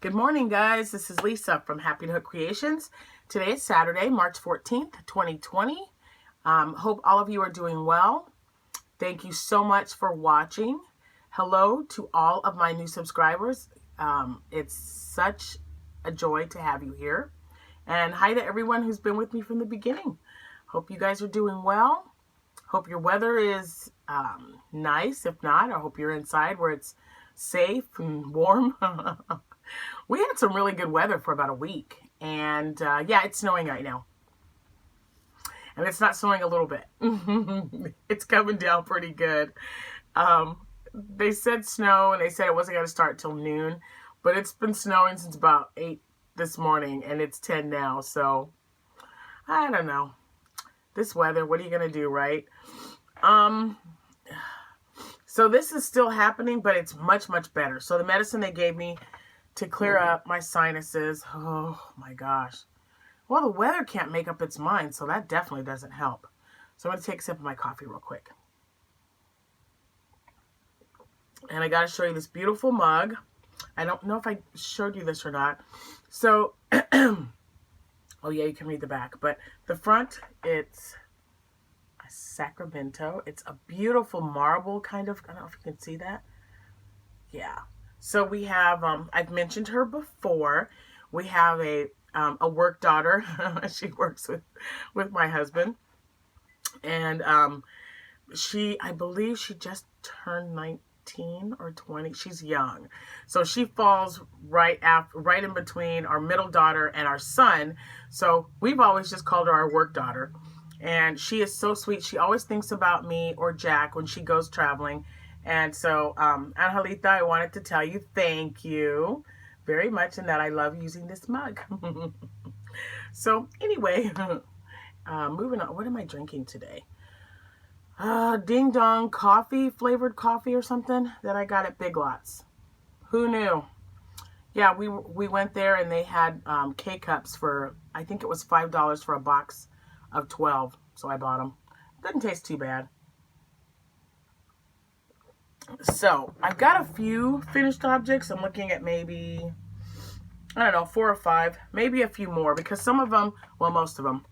Good morning, guys. This is Lisa from Happytohook Creations. Today is Saturday, March 14th, 2020. Hope all of you are doing well. Thank you so much for watching. Hello to all of my new subscribers. It's such a joy to have you here. And hi to everyone who's been with me from the beginning. Hope you guys are doing well. Hope your weather is nice. If not, I hope you're inside where it's safe and warm. We had some really good weather for about a week, and yeah, it's snowing right now. And it's not snowing a little bit. It's coming down pretty good. They said snow, and they said it wasn't going to start till noon, but it's been snowing since about 8 this morning, and it's 10 now, so I don't know. This weather, what are you going to do, right? So this is still happening, but it's much, much better. So the medicine they gave me to clear up my sinuses, oh my gosh. Well, the weather can't make up its mind, so that definitely doesn't help. So I'm going to take a sip of my coffee real quick. And I got to show you this beautiful mug. I don't know if I showed you this or not. So, oh yeah, you can read the back. But the front, it's a Sacramento. It's a beautiful marble kind of, I don't know if you can see that. Yeah. So we have, I've mentioned her before. We have a work daughter. She works with my husband. And I believe she just turned 19 or 20. She's young. So she falls right in between our middle daughter and our son. So we've always just called her our work daughter. And she is so sweet. She always thinks about me or Jack when she goes traveling. And so, Angelita, I wanted to tell you thank you very much and that I love using this mug. So, anyway, moving on. What am I drinking today? Ding Dong coffee, flavored coffee or something that I got at Big Lots. Who knew? Yeah, we went there and they had K-Cups for, I think it was $5 for a box of 12. So I bought them. Didn't taste too bad. So, I've got a few finished objects. I'm looking at maybe, I don't know, 4 or 5. Maybe a few more because some of them, well, most of them,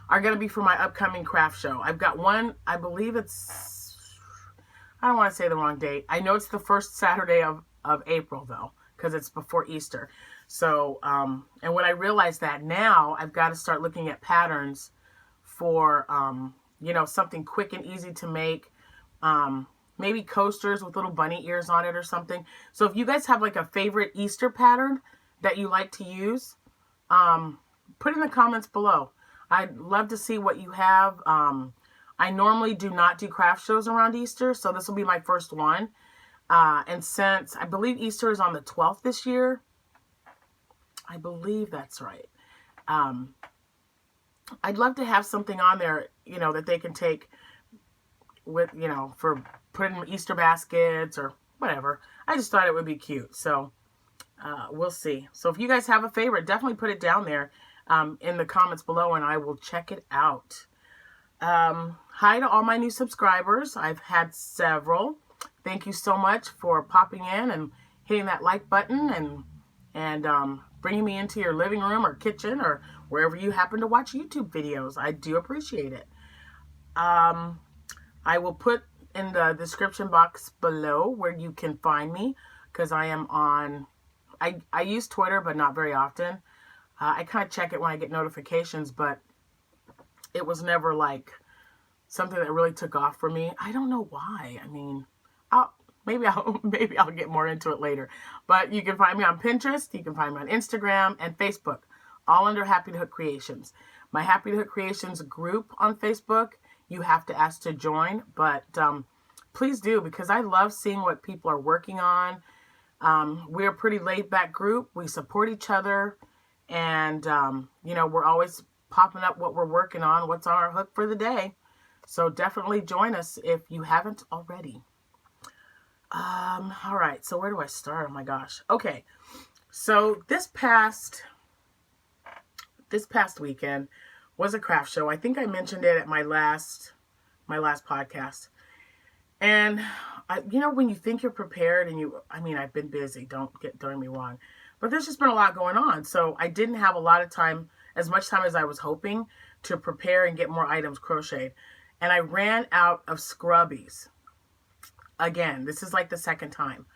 are going to be for my upcoming craft show. I've got one, I believe it's, I don't want to say the wrong date. I know it's the first Saturday of April, though, because it's before Easter. So, and when I realize that now, I've got to start looking at patterns for, you know, something quick and easy to make. Maybe coasters with little bunny ears on it or something. So if you guys have like a favorite Easter pattern that you like to use, put in the comments below. I'd love to see what you have. I normally do not do craft shows around Easter, so this will be my first one. And since I believe Easter is on the 12th this year, I believe that's right. I'd love to have something on there, you know, that they can take with, you know, for putting in Easter baskets or whatever. I just thought it would be cute. So we'll see. So if you guys have a favorite, definitely put it down there in the comments below and I will check it out. Hi to all my new subscribers. I've had several. Thank you so much for popping in and hitting that like button and bringing me into your living room or kitchen or wherever you happen to watch YouTube videos. I do appreciate it. I will put in the description box below where you can find me because I am on, I use Twitter, but not very often. I kind of check it when I get notifications, but it was never like something that really took off for me. I don't know why. I mean, maybe I'll get more into it later. But you can find me on Pinterest, you can find me on Instagram and Facebook, all under Happytohook Creations. My Happytohook Creations group on Facebook, you have to ask to join, but please do because I love seeing what people are working on. We're a pretty laid-back group. We support each other, and you know, we're always popping up what we're working on, what's on our hook for the day. So definitely join us if you haven't already. All right, so where do I start? Oh my gosh. Okay, so this past weekend was a craft show. I think I mentioned it at my last podcast. And you know, when you think you're prepared and I mean, I've been busy, don't me wrong, but there's just been a lot going on. So I didn't have a lot of time, as much time as I was hoping, to prepare and get more items crocheted. And I ran out of scrubbies. Again, this is like the second time.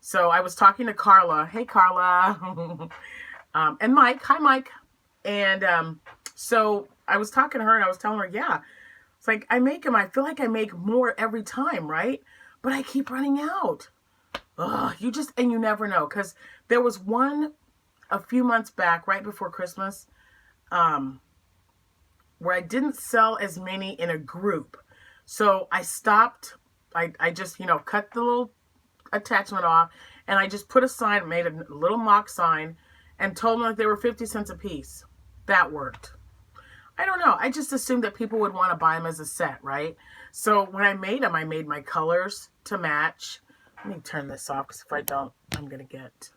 So I was talking to Carla. Hey, Carla. And Mike. Hi, Mike. And so I was talking to her and I was telling her, yeah, it's like I make them. I feel like I make more every time, right? But I keep running out. Ugh, you never know. Because there was one a few months back, right before Christmas, where I didn't sell as many in a group. So I stopped. I just, you know, cut the little attachment off, and I just put a sign, made a little mock sign, and told them that they were 50 cents a piece. That worked. I don't know. I just assumed that people would want to buy them as a set, right? So when I made them, I made my colors to match. Let me turn this off, because if I don't, I'm going to get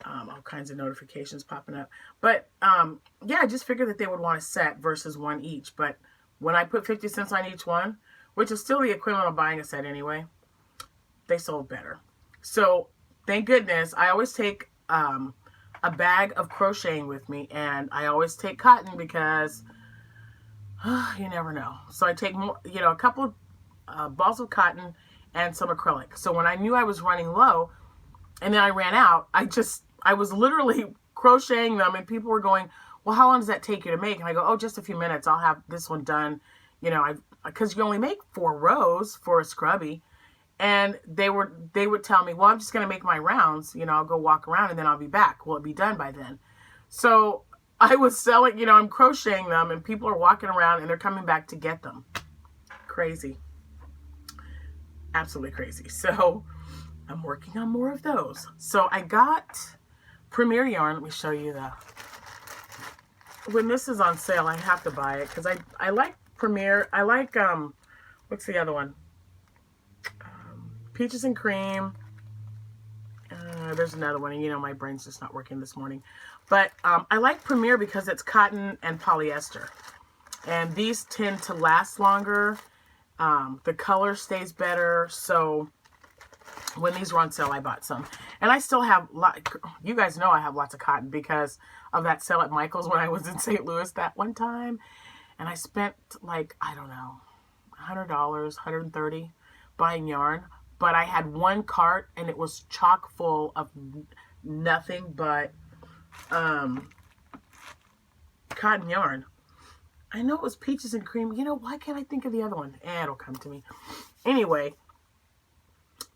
all kinds of notifications popping up. But yeah, I just figured that they would want a set versus one each. But when I put 50 cents on each one, which is still the equivalent of buying a set anyway, they sold better. So thank goodness. I always take a bag of crocheting with me, and I always take cotton because you never know. So I take more, you know, a couple balls of cotton and some acrylic. So when I knew I was running low and then I ran out, I was literally crocheting them, and people were going, well, how long does that take you to make? And I go, oh, just a few minutes. I'll have this one done. You know, because you only make 4 rows for a scrubby. And they would tell me, well, I'm just going to make my rounds. You know, I'll go walk around and then I'll be back. Will it be done by then? So I was selling, you know, I'm crocheting them, and people are walking around and they're coming back to get them. Crazy. Absolutely crazy. So I'm working on more of those. So I got Premier yarn. Let me show you when this is on sale, I have to buy it because I like Premier. I like, what's the other one? Peaches and Cream. There's another one, and you know my brain's just not working this morning. But I like Premier because it's cotton and polyester. And these tend to last longer. The color stays better. So when these were on sale, I bought some. And I still have, you guys know I have lots of cotton because of that sale at Michael's when I was in St. Louis that one time. And I spent like, I don't know, $100, $130 buying yarn. But I had one cart and it was chock full of nothing but cotton yarn. I know it was Peaches and Cream. You know, why can't I think of the other one? It'll come to me. Anyway,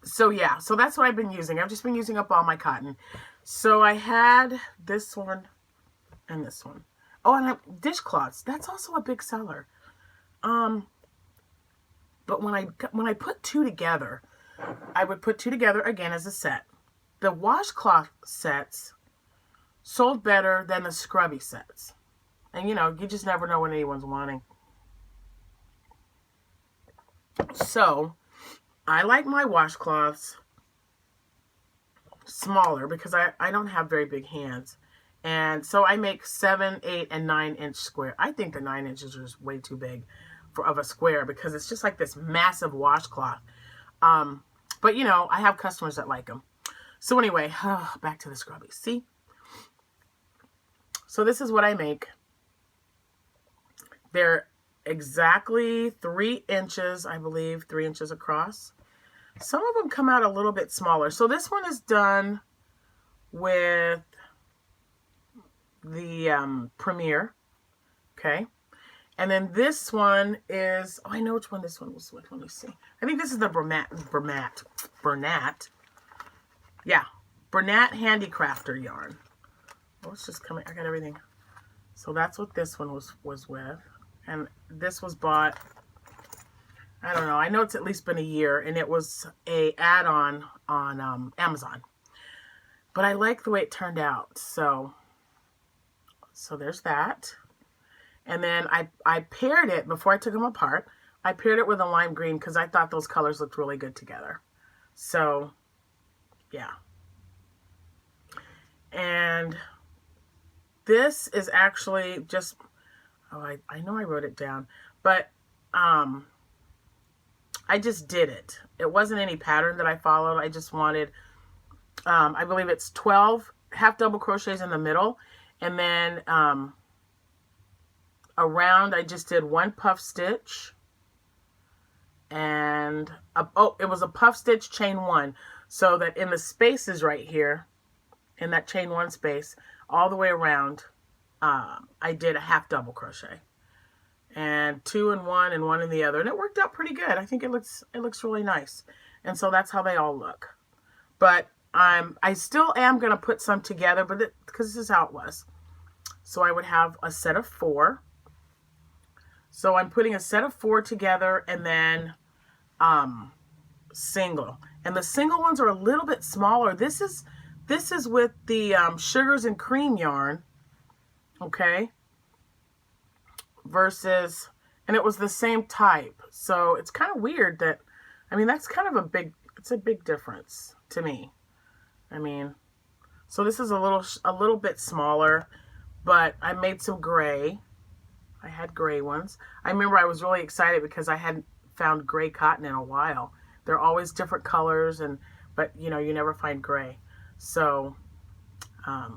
so yeah, so that's what I've been using. I've just been using up all my cotton. So I had this one and this one. Oh, and dishcloths. That's also a big seller. But when I put 2 together, I would put 2 together again as a set. The washcloth sets sold better than the scrubby sets. And, you know, you just never know what anyone's wanting. So, I like my washcloths smaller because I don't have very big hands. And so I make 7, 8, and 9 inch square. I think the 9 inches is way too big of a square because it's just like this massive washcloth. But, you know, I have customers that like them. So anyway, back to the scrubbies. See? So this is what I make. They're exactly 3 inches, I believe, 3 inches across. Some of them come out a little bit smaller. So this one is done with the Premier. Okay. And then this one is, oh, I know which one this one was with. Let me see. I think this is the Bernat. Yeah. Bernat Handicrafter yarn. Oh, it's just coming. I got everything. So that's what this one was with. And this was bought, I don't know. I know it's at least been a year. And it was a add-on on Amazon. But I like the way it turned out. So there's that. And then I paired it, before I took them apart, I paired it with a lime green because I thought those colors looked really good together. So, yeah. And this is actually just, oh, I know I wrote it down, but I just did it. It wasn't any pattern that I followed. I just wanted, I believe it's 12 half double crochets in the middle. And then around, I just did one puff stitch. And, oh, it was a puff stitch chain one. So that in the spaces right here, in that chain one space, all the way around, I did a half double crochet. And 2 in one and 1 in the other. And it worked out pretty good. I think it looks really nice. And so that's how they all look. But I still am going to put some together, but because this is how it was. So I would have a set of 4. So I'm putting a set of 4 together and then single. And the single ones are a little bit smaller. This is with the sugars and cream yarn. Okay. Versus, and it was the same type. So it's kind of weird that, I mean, that's kind of it's a big difference to me. I mean, so this is a little bit smaller, but I made some gray. I had gray ones. I remember I was really excited because I hadn't found gray cotton in a while. They're always different colors, but you know, you never find gray. So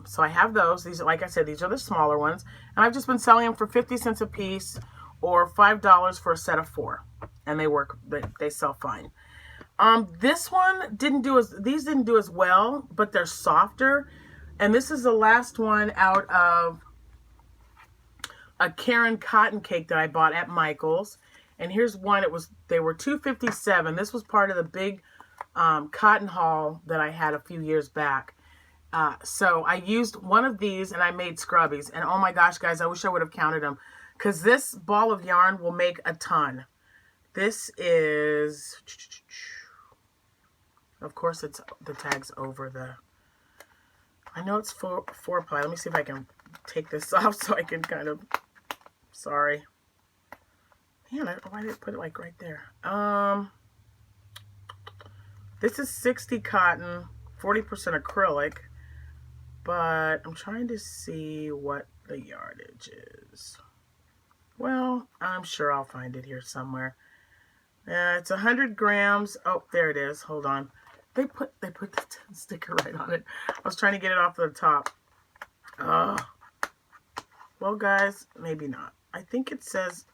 so I have those. These, like I said, these are the smaller ones. And I've just been selling them for 50 cents a piece or $5 for a set of 4. And they work, they sell fine. This one these didn't do as well, but they're softer. And this is the last one out of a Karen cotton cake that I bought at Michael's. And here's one, they were $2.57. This was part of the big cotton haul that I had a few years back. So I used one of these and I made scrubbies. And oh my gosh, guys, I wish I would have counted them. Because this ball of yarn will make a ton. This is, of course, it's the tag's over the, I know it's 4-ply. Let me see if I can take this off so I can kind of, sorry. Man, why did I put it like right there? This is 60 cotton, 40% acrylic. But I'm trying to see what the yardage is. Well, I'm sure I'll find it here somewhere. It's 100 grams. Oh, there it is. Hold on. They put the sticker right on it. I was trying to get it off the top. Well, guys, maybe not. I think it says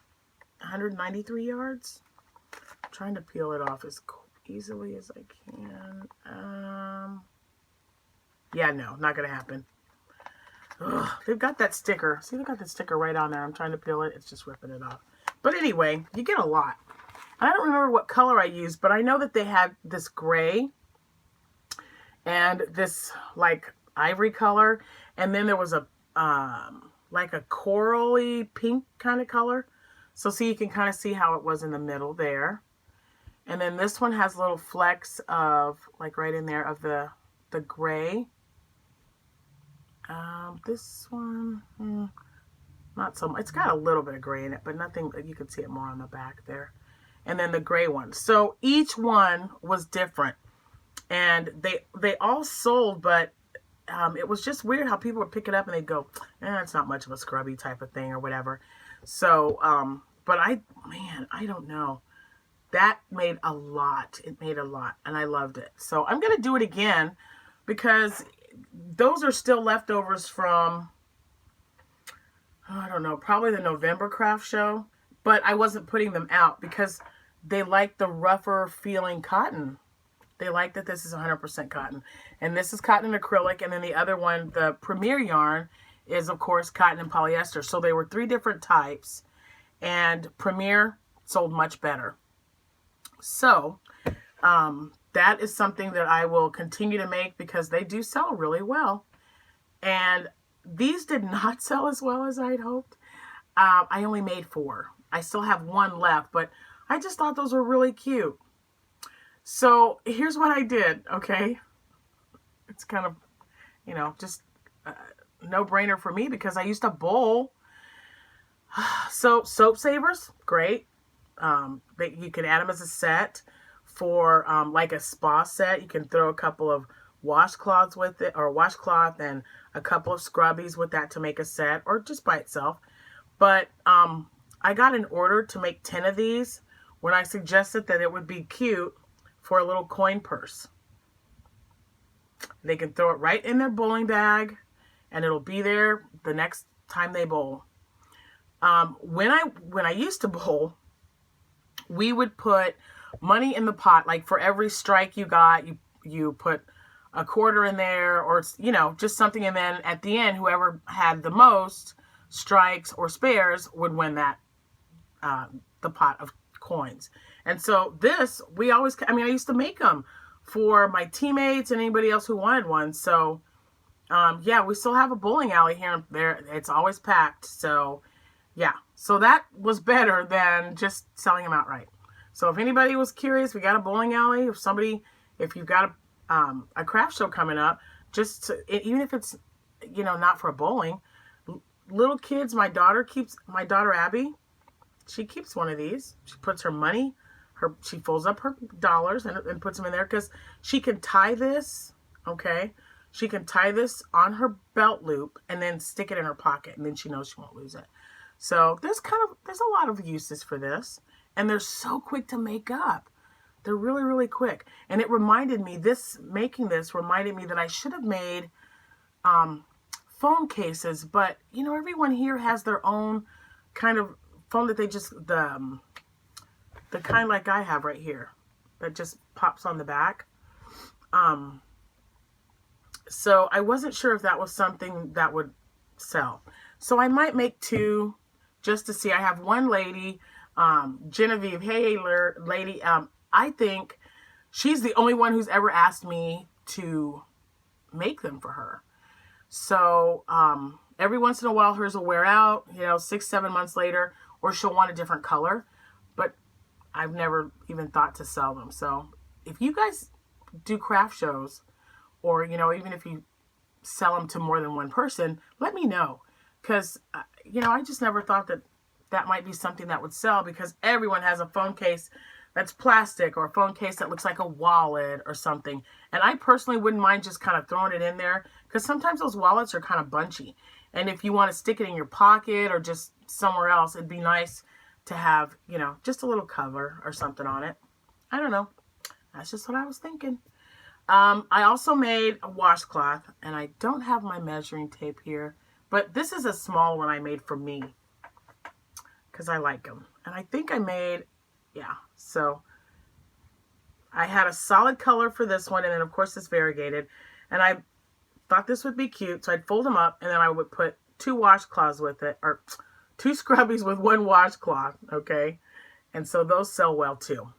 193 yards. I'm trying to peel it off as easily as I can. Yeah, no, not going to happen. Ugh, they've got that sticker. See, they've got that sticker right on there. I'm trying to peel it. It's just ripping it off. But anyway, you get a lot. I don't remember what color I used, but I know that they had this gray and this like ivory color. And then there was a like a corally pink kind of color. So see, you can kind of see how it was in the middle there. And then this one has little flecks of, like right in there, of the gray. This one, not so much. It's got a little bit of gray in it, but nothing, you can see it more on the back there. And then the gray one. So each one was different. And they all sold, but it was just weird how people would pick it up and they'd go, it's not much of a scrubby type of thing or whatever. So, but I don't know. That made a lot. It made a lot, and I loved it. So I'm going to do it again because those are still leftovers from, I don't know, probably the November craft show. But I wasn't putting them out because they like the rougher feeling cotton. They like that this is 100% cotton. And this is cotton and acrylic. And then the other one, the Premier yarn, is, of course, cotton and polyester. So they were 3 different types. And Premier sold much better. So that is something that I will continue to make because they do sell really well. And these did not sell as well as I'd hoped. I only made 4. I still have 1 left, but I just thought those were really cute. So here's what I did, okay? It's kind of, you know, just no-brainer for me because I used a bowl. So soap savers, great. You can add them as a set for like a spa set. You can throw a couple of washcloths with it, or a washcloth and a couple of scrubbies with that to make a set, or just by itself. But I got an order to make 10 of these when I suggested that it would be cute for a little coin purse. They can throw it right in their bowling bag, and it'll be there the next time they bowl. When I used to bowl, we would put money in the pot. Like for every strike you got, you put a quarter in there, or just something, and then at the end, whoever had the most strikes or spares would win that the pot of coins. And so this, I used to make them for my teammates and anybody else who wanted one. So yeah, we still have a bowling alley here and there. It's always packed. So yeah, so that was better than just selling them outright. So if anybody was curious, we got a bowling alley. If you've got a craft show coming up, even if it's, not for bowling, little kids, my daughter Abby, she keeps one of these. She puts her money, she folds up her dollars and puts them in there, because she can tie this, okay? She can tie this on her belt loop and then stick it in her pocket, and then she knows she won't lose it. So there's a lot of uses for this, and they're so quick to make up. They're really, really quick. And it reminded me, making this reminded me that I should have made phone cases, but everyone here has their own kind of phone that they just, the kind like I have right here that just pops on the back. So I wasn't sure if that was something that would sell. So I might make two just to see. I have one lady, Genevieve. Hey, lady. I think she's the only one who's ever asked me to make them for her. So every once in a while hers will wear out, 6-7 months later, or she'll want a different color. But I've never even thought to sell them. So if you guys do craft shows, or, even if you sell them to more than one person, let me know. Because, I just never thought that might be something that would sell, because everyone has a phone case that's plastic, or a phone case that looks like a wallet or something. And I personally wouldn't mind just kind of throwing it in there, because sometimes those wallets are kind of bunchy. And if you want to stick it in your pocket or just somewhere else, it'd be nice to have, just a little cover or something on it. I don't know. That's just what I was thinking. I also made a washcloth, and I don't have my measuring tape here, but this is a small one I made for me, because I like them. And I think I made, so I had a solid color for this one, and then of course it's variegated, and I thought this would be cute, so I'd fold them up, and then I would put 2 washcloths with it, or 2 scrubbies with 1 washcloth, okay? And so those sell well too.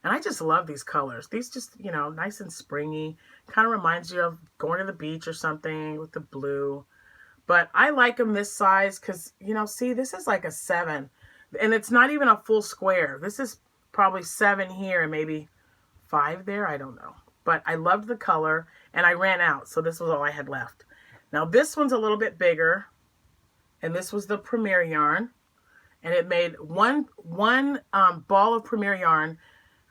And I just love these colors. These just, nice and springy. Kind of reminds you of going to the beach or something with the blue. But I like them this size because, see, this is like a 7. And it's not even a full square. This is probably 7 here and maybe 5 there. I don't know. But I loved the color, and I ran out. So this was all I had left. Now this one's a little bit bigger. And this was the Premier yarn. And it made one ball of Premier yarn.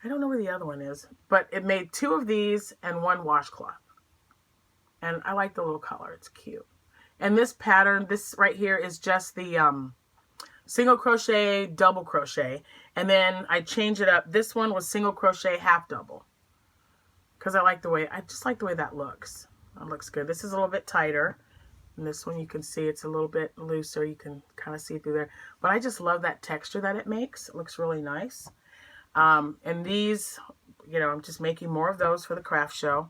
I don't know where the other one is, but it made 2 of these and 1 washcloth. And I like the little color. It's cute. And this pattern, this right here, is just the single crochet, double crochet. And then I change it up. This one was single crochet, half double. Because I just like the way that looks. That looks good. This is a little bit tighter. And this one you can see it's a little bit looser. You can kind of see through there. But I just love that texture that it makes. It looks really nice. And these, I'm just making more of those for the craft show.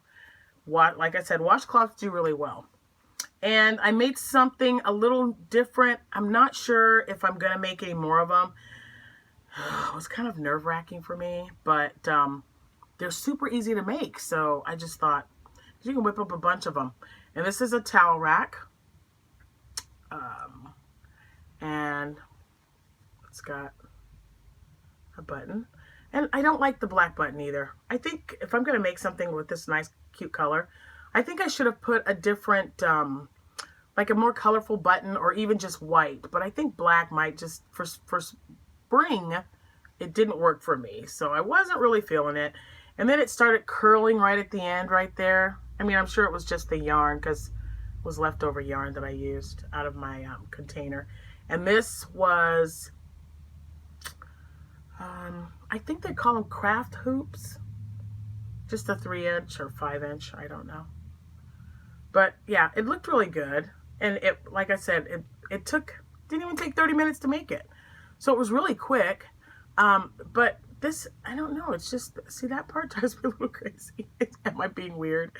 Like I said, washcloths do really well. And I made something a little different. I'm not sure if I'm going to make any more of them. It was kind of nerve-wracking for me, but they're super easy to make. So I just thought, you can whip up a bunch of them. And this is a towel rack. And it's got a button. And I don't like the black button either. I think if I'm going to make something with this nice, cute color, I think I should have put a different, like a more colorful button, or even just white. But I think black might just, for spring, it didn't work for me. So I wasn't really feeling it. And then it started curling right at the end right there. I mean, I'm sure it was just the yarn, because it was leftover yarn that I used out of my container. And this was... I think they call them craft hoops. Just a 3-inch or 5-inch, I don't know. But yeah, it looked really good. And it, like I said, it didn't even take 30 minutes to make it. So it was really quick. But this, I don't know, it's just, see, that part drives me a little crazy. Am I being weird?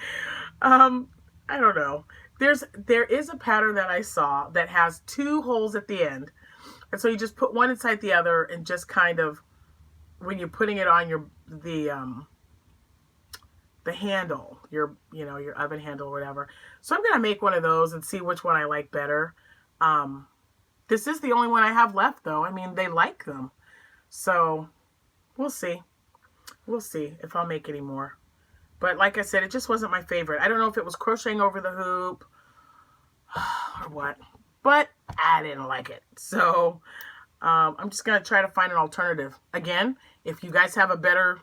I don't know. There is a pattern that I saw that has 2 holes at the end. And so you just put one inside the other and just kind of, when you're putting it on the handle, your oven handle or whatever. So I'm going to make one of those and see which one I like better. This is the only one I have left though. I mean, they like them. So we'll see. We'll see if I'll make any more. But like I said, it just wasn't my favorite. I don't know if it was crocheting over the hoop or what, but I didn't like it. So I'm just going to try to find an alternative. Again, if you guys have a better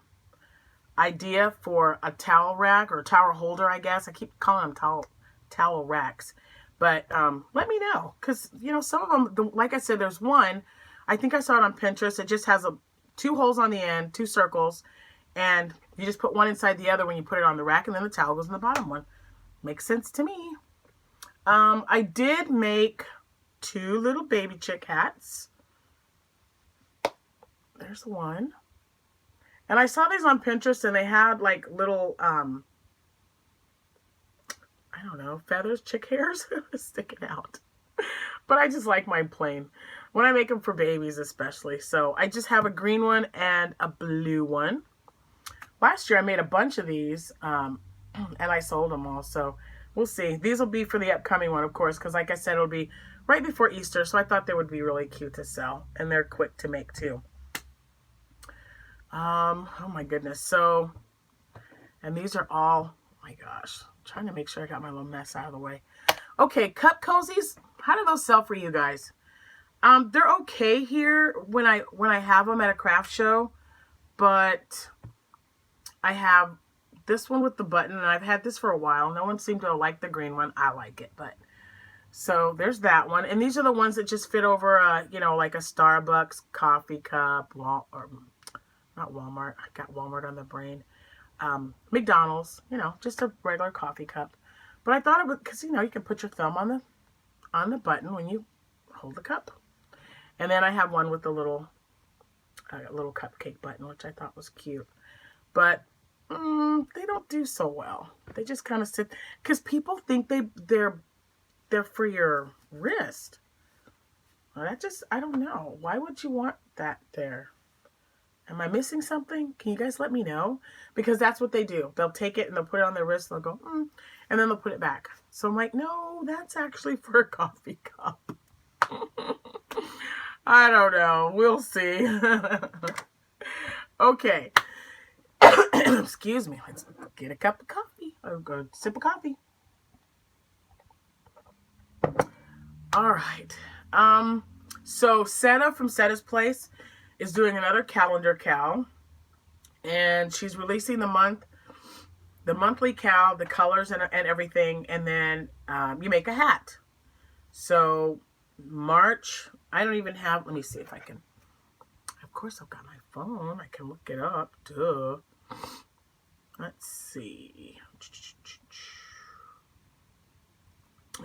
idea for a towel rack or towel holder, I guess. I keep calling them towel racks. But let me know. Because, you know, some of them, like I said, there's one. I think I saw it on Pinterest. It just has 2 holes on the end, 2 circles. And you just put one inside the other when you put it on the rack. And then the towel goes in the bottom one. Makes sense to me. I did make 2 little baby chick hats. There's one. And I saw these on Pinterest and they had like little, I don't know, feathers, chick hairs sticking out. But I just like mine plain. When I make them for babies especially. So I just have a green one and a blue one. Last year I made a bunch of these and I sold them all. So we'll see. These will be for the upcoming one, of course, because like I said, it'll be right before Easter. So I thought they would be really cute to sell. And they're quick to make too. Oh my goodness. So, and these are all, oh my gosh, I'm trying to make sure I got my little mess out of the way. Okay, cup cozies. How do those sell for you guys? They're okay here when I have them at a craft show, but I have this one with the button and I've had this for a while. No one seemed to like the green one. I like it, but so there's that one. And these are the ones that just fit over, you know, like a Starbucks coffee cup, not Walmart. I got Walmart on the brain. McDonald's, you know, just a regular coffee cup. But I thought it would, because, you know, you can put your thumb on the button when you hold the cup. And then I have one with the little cupcake button, which I thought was cute. But they don't do so well. They just kind of sit, because people think they're for your wrist. Well, that just, I don't know. Why would you want that there? Am I missing something? Can you guys let me know? Because that's what they do. They'll take it and they'll put it on their wrist and they'll go, and then they'll put it back. So I'm like, no, that's actually for a coffee cup. I don't know. We'll see. Okay. Excuse me. Let's get a cup of coffee. Or go sip of coffee. All right. So Setta from Settasplace is doing another calendar cal, and she's releasing the monthly cal, the colors and everything, and then you make a hat. So March, I don't even have, let me see if I can, of course I've got my phone, I can look it up, duh. Let's see.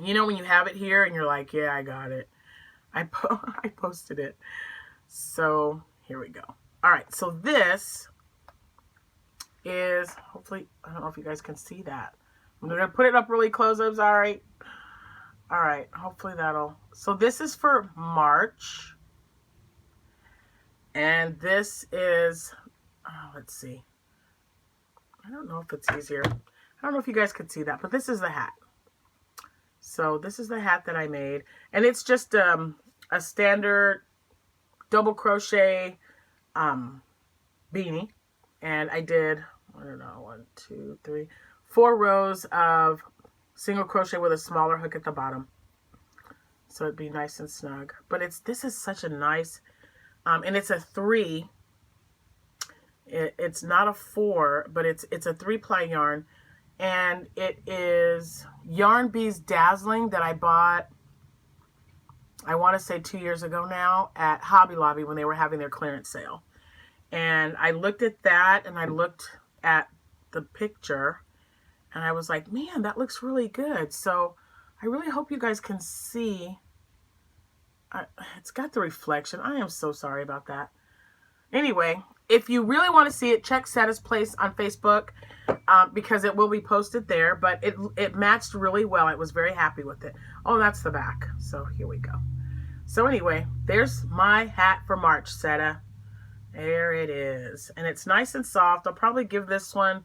You know when you have it here and you're like, yeah, I got it. I posted it. So here we go. All right. So this is, hopefully, I don't know if you guys can see that. I'm going to put it up really close. I'm sorry. All right. Hopefully that'll, so this is for March. And this is, let's see. I don't know if it's easier. I don't know if you guys could see that, but this is the hat. So this is the hat that I made. And it's just a standard double crochet beanie, and I did, I don't know, 1, 2, 3, 4 rows of single crochet with a smaller hook at the bottom, so it'd be nice and snug. But this is such a nice, and it's a 3. It's not a 4, but it's a 3-ply yarn, and it is Yarn Bees Dazzling that I bought, I want to say 2 years ago now, at Hobby Lobby when they were having their clearance sale. And I looked at that and I looked at the picture and I was like, man, that looks really good. So I really hope you guys can see. It's got the reflection. I am so sorry about that. Anyway, if you really want to see it, check Settasplace on Facebook because it will be posted there. But it matched really well. I was very happy with it. Oh, that's the back. So here we go. So anyway, there's my hat for March, Setta. There it is. And it's nice and soft. I'll probably give this one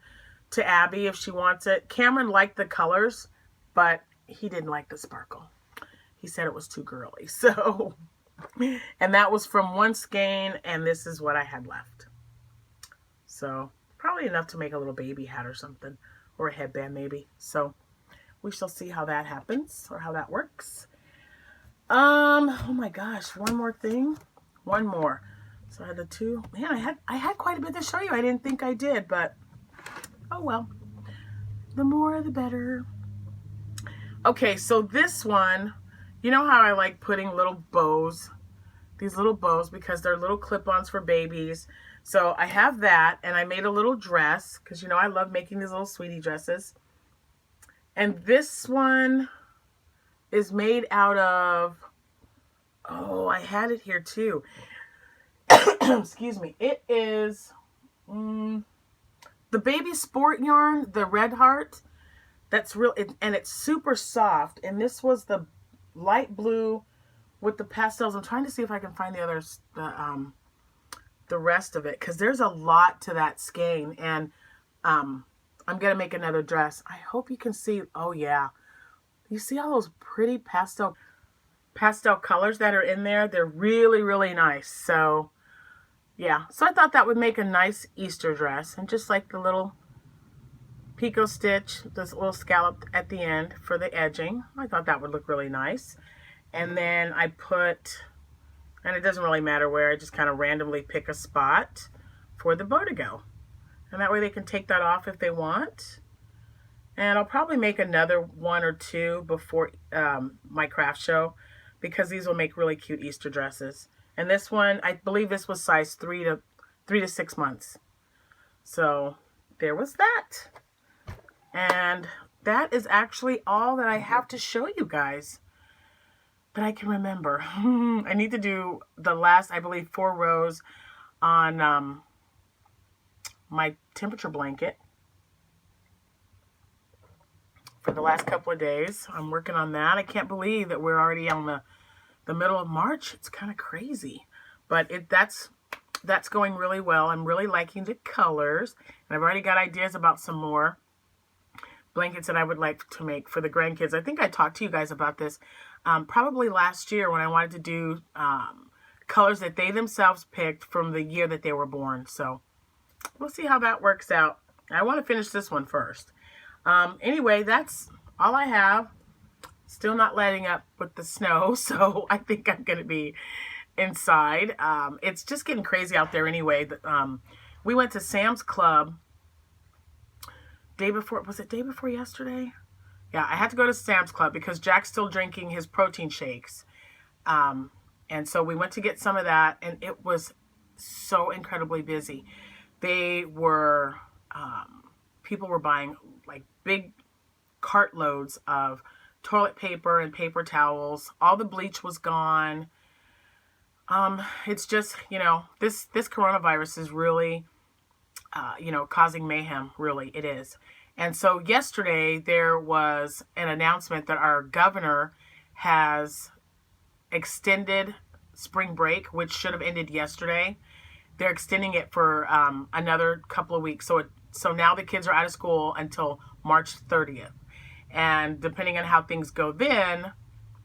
to Abby if she wants it. Cameron liked the colors, but he didn't like the sparkle. He said it was too girly. So, and that was from one skein, and this is what I had left. So, probably enough to make a little baby hat or something, or a headband maybe. So, we shall see how that happens, or how that works. Oh my gosh, one more thing. One more. So I had the two. Man, I had quite a bit to show you. I didn't think I did, but oh well. The more the better. Okay, so this one, you know how I like putting little bows, these little bows, because they're little clip-ons for babies. So I have that, and I made a little dress, because you know I love making these little sweetie dresses. And this one is made out of, oh, I had it here too. Excuse me. It is the baby sport yarn, the red heart. That's real, and it's super soft. And this was the light blue with the pastels. I'm trying to see if I can find the others, the rest of it, because there's a lot to that skein. And I'm gonna make another dress. I hope you can see. Oh yeah, you see all those pretty pastel colors that are in there? They're really, really nice. So yeah, so I thought that would make a nice Easter dress. And just like the little picot stitch, this little scallop at the end for the edging, I thought that would look really nice. And then I put, and it doesn't really matter where, I just kind of randomly pick a spot for the bow to go. And that way they can take that off if they want. And I'll probably make another one or two before my craft show, because these will make really cute Easter dresses. And this one, I believe this was size 3 to 6 months. So there was that. And that is actually all that I have to show you guys that I can remember. I need to do the last, I believe, 4 rows on my temperature blanket for the last couple of days. I'm working on that. I can't believe that we're already on the middle of March. It's kind of crazy, but that's going really well. I'm really liking the colors, and I've already got ideas about some more blankets that I would like to make for the grandkids. I think I talked to you guys about this probably last year when I wanted to do colors that they themselves picked from the year that they were born. So we'll see how that works out. I want to finish this one first. Anyway, that's all I have. Still not letting up with the snow, so I think I'm going to be inside. It's just getting crazy out there anyway. We went to Sam's Club day before, was it day before yesterday? Yeah, I had to go to Sam's Club because Jack's still drinking his protein shakes. And so we went to get some of that, and it was so incredibly busy. They were, people were buying like big cartloads of toilet paper and paper towels. All the bleach was gone. It's just, you know, this coronavirus is really, you know, causing mayhem. Really, it is. And so yesterday there was an announcement that our governor has extended spring break, which should have ended yesterday. They're extending it for another couple of weeks. So now the kids are out of school until March 30th. And depending on how things go then,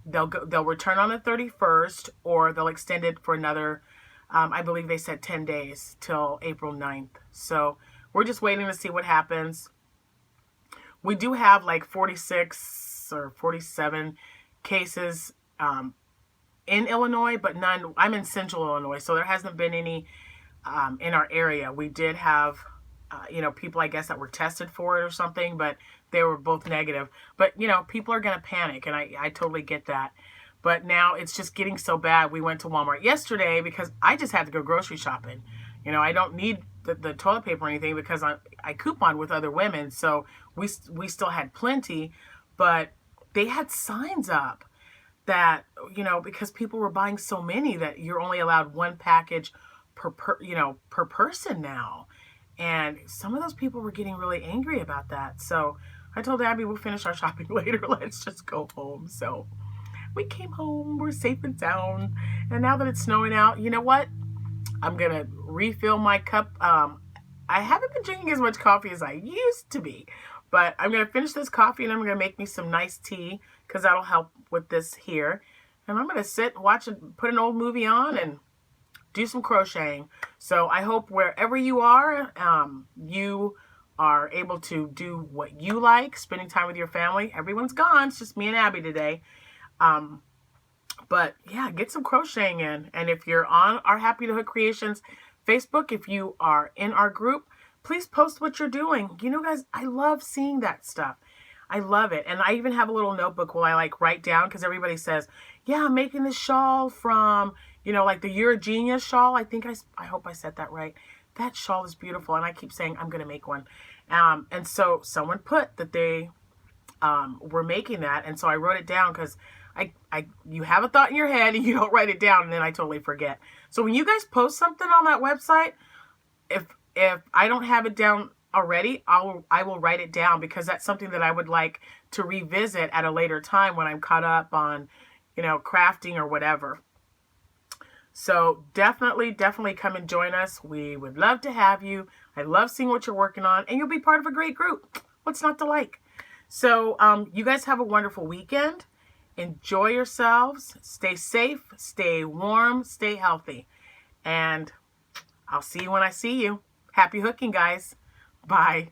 they'll return on the 31st, or they'll extend it for another, I believe they said 10 days till April 9th. So we're just waiting to see what happens. We do have like 46 or 47 cases in Illinois, but none. I'm in central Illinois, so there hasn't been any in our area. We did have, you know, people, I guess, that were tested for it or something, but they were both negative. But, you know, people are going to panic, and I totally get that. But now it's just getting so bad. We went to Walmart yesterday because I just had to go grocery shopping. You know, I don't need the toilet paper or anything because I coupon with other women, so we still had plenty, but they had signs up that, you know, because people were buying so many that you're only allowed one package per person now. And some of those people were getting really angry about that. So I told Abby, we'll finish our shopping later. Let's just go home. So we came home. We're safe and sound. And now that it's snowing out, you know what? I'm going to refill my cup. I haven't been drinking as much coffee as I used to be. But I'm going to finish this coffee and I'm going to make me some nice tea because that'll help with this here. And I'm going to sit, watch, and put an old movie on and do some crocheting. So I hope wherever you are able to do what you like, spending time with your family. Everyone's gone. It's just me and Abby today. But yeah, get some crocheting in. And if you're on our Happytohook Creations Facebook, if you are in our group, please post what you're doing. You know, guys, I love seeing that stuff. I love it. And I even have a little notebook where I like write down, because everybody says, yeah, I'm making this shawl from, you know, like the You're a Genius shawl. I think I hope I said that right. That shawl is beautiful. And I keep saying I'm going to make one. And so someone put that they were making that. And so I wrote it down because you have a thought in your head and you don't write it down, and then I totally forget. So when you guys post something on that website, if I don't have it down already, I will write it down, because that's something that I would like to revisit at a later time when I'm caught up on, you know, crafting or whatever. So definitely come and join us. We would love to have you. I love seeing what you're working on, and you'll be part of a great group. What's not to like? So you guys have a wonderful weekend. Enjoy yourselves. Stay safe, stay warm, stay healthy. And I'll see you when I see you. Happy hooking, guys. Bye.